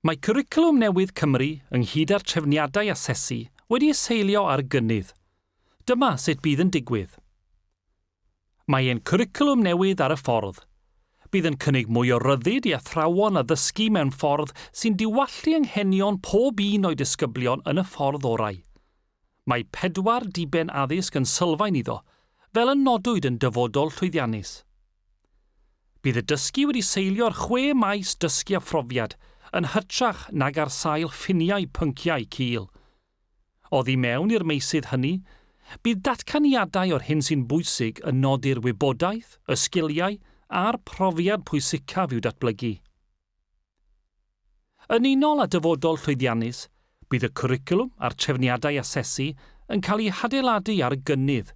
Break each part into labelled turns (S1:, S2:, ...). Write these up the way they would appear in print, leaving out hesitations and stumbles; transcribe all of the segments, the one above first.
S1: Mae cwricwlwm newydd Cymru ynghyd â'r trefniadau asesu wedi seilio ar gynnydd. Dyma sut bydd yn digwydd. Mae ein cwricwlwm newydd ar y ffordd. Bydd yn cynnig mwy o ryddid i athrawon a ddysgu mewn ffordd sy'n diwallu anghenion pob un o'i disgyblion yn y ffordd orau. Mae 4 diben addysg yn sylfaen iddo, fel y nodwyd yn dyfodol llwyddiannus. Bydd y dysgu wedi seilio ar 6 maes dysgu a phrofiad, yn hytrach nag ar sail ffiniau pynciau cul. Oddi mewn i'r meysydd hynny, bydd datganiadau o'r hyn sy'n bwysig yn nodi'r wybodaeth, y sgiliau a'r profiad pwysicaf i'w datblygu. Yn unol â dyfodol llwyddiannus, bydd y cwricwlwm a'r trefniadau asesu yn cael eu hadeiladu ar gynnydd,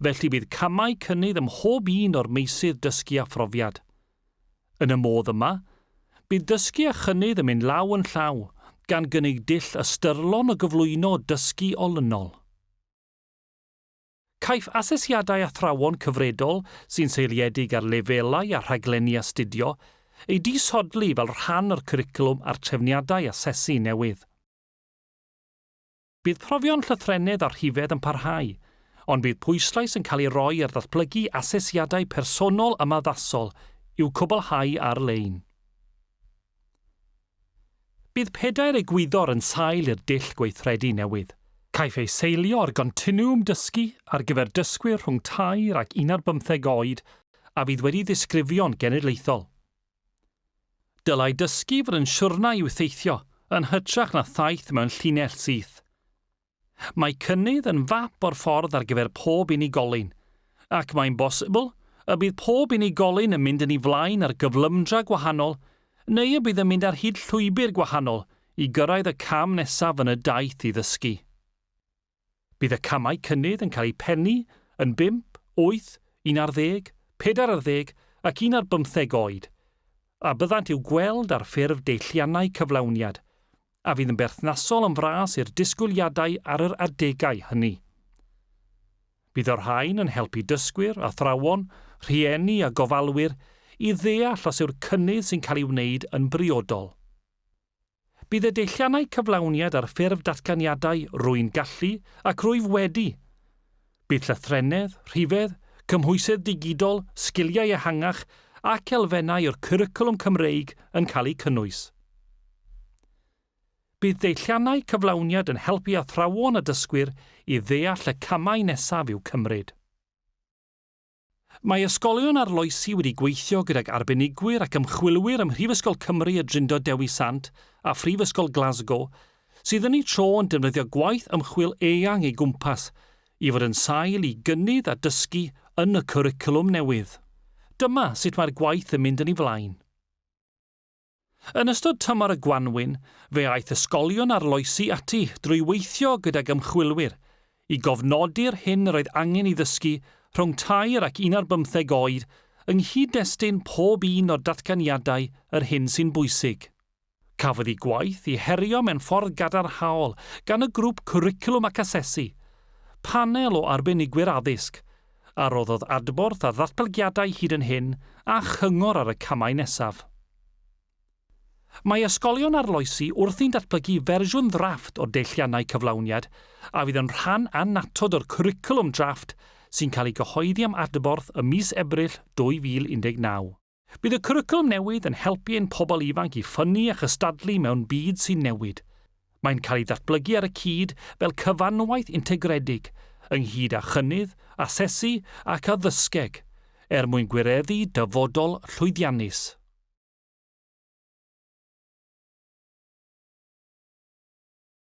S1: felly bydd camau cynnydd ym mhob un o'r meysydd dysgu a phrofiad. Yn y modd yma, bydd dysgu a chynnydd yn mynd law yn llaw, gan gynnig dull ystyrlon o gyflwyno dysgu olynol. Caiff asesiadau athrawon cyfredol sy'n seiliedig ar lefelau a rhaglenni astudio ei disodli fel rhan o'r cwricwlwm a'r trefniadau asesu newydd. Bydd profion llythrennedd a rhifedd yn parhau, ond bydd pwyslais yn cael ei roi ar ddatblygu asesiadau personol ymaddasol i'w cwblhau ar-lein. Bydd 4 egwyddor yn sail i'r dull gweithredu newydd. Caiff ei seilio ar gontinwwm dysgu ar gyfer dysgwyr rhwng 2 ac 15 oed a fydd wedi ddisgrifio'n genedlaethol. Dylai dysgu fod yn siwrna i'w theithio yn hytrach na thaith mewn llinell syth. Mae cynnydd yn fap o'r ffordd ar gyfer pob unigolyn, ac mae'n bosibl y bydd pob unigolyn yn mynd yn ei flaen ar gyflymdra gwahanol neu y bydd yn mynd ar hyd llwybr gwahanol i gyrraedd y cam nesaf yn y daith i ddysgu. Bydd y camau cynnydd yn cael eu pennu yn 5, 8, 11, 14 ac 15 oed, a byddant i'w gweld ar ffurf deilliannau cyflawniad, a fydd yn berthnasol yn fras i'r disgwyliadau ar yr adegau hynny. Bydd o'r rhain yn helpu dysgwyr, athrawon, rhieni a gofalwyr i ddeall os yw'r cynnydd sy'n cael ei wneud yn briodol. Bydd y deilliannau cyflawniad ar ffurf datganiadau rwy'n gallu ac rwyf wedi. Bydd llythrennedd, rhifedd, cymhwysedd digidol, sgiliau ehangach ac elfennau o'r cwricwlwm Cymreig yn cael eu cynnwys. Bydd deilliannau cyflawniad yn helpu athrawon a dysgwyr i ddeall y camau nesaf i'w cymryd. Mae ysgolion arloesi wedi gweithio gydag arbenigwyr ac ymchwilwyr ym Mhrifysgol Cymru y Drindod Dewi Sant a Phrifysgol Glasgow, sydd yn ei tro yn defnyddio gwaith ymchwil eang ei gwmpas i fod yn sail i gynnydd a dysgu yn y cwricwlwm newydd. Dyma sut mae'r gwaith yn mynd yn ei flaen. Yn ystod tymor y Gwanwyn, fe aeth ysgolion arloesi ati drwy weithio gydag ymchwilwyr i gofnodi'r hyn yr oedd angen i ddysgu rhwng 2 ac 15 oed ynghyd destun pob un o'r datganiadau yr hyn sy'n bwysig. Cafodd ei gwaith i herio mewn ffordd gadarnhaol gan y grŵp cwricwlwm ac asesu, panel o arbenigwyr addysg, a roddodd adborth a ddatblygiadau hyd yn hyn a chyngor ar y camau nesaf. Mae ysgolion arloesi wrthi'n datblygu fersiwn ddrafft o'r deilliannau cyflawniad a fydd yn rhan annatod o'r cwricwlwm drafft sy'n cael ei gyhoeddi am adborth ym mis Ebrill 2019. Bydd y cwricwlwm newydd yn helpu ein pobl ifanc i ffynnu a chystadlu mewn byd sy'n newid. Mae'n cael ei ddatblygu ar y cyd fel cyfanwaith integredig ynghyd â chynnydd, asesu ac addysgeg mwyn gwireddu dyfodol llwyddiannus.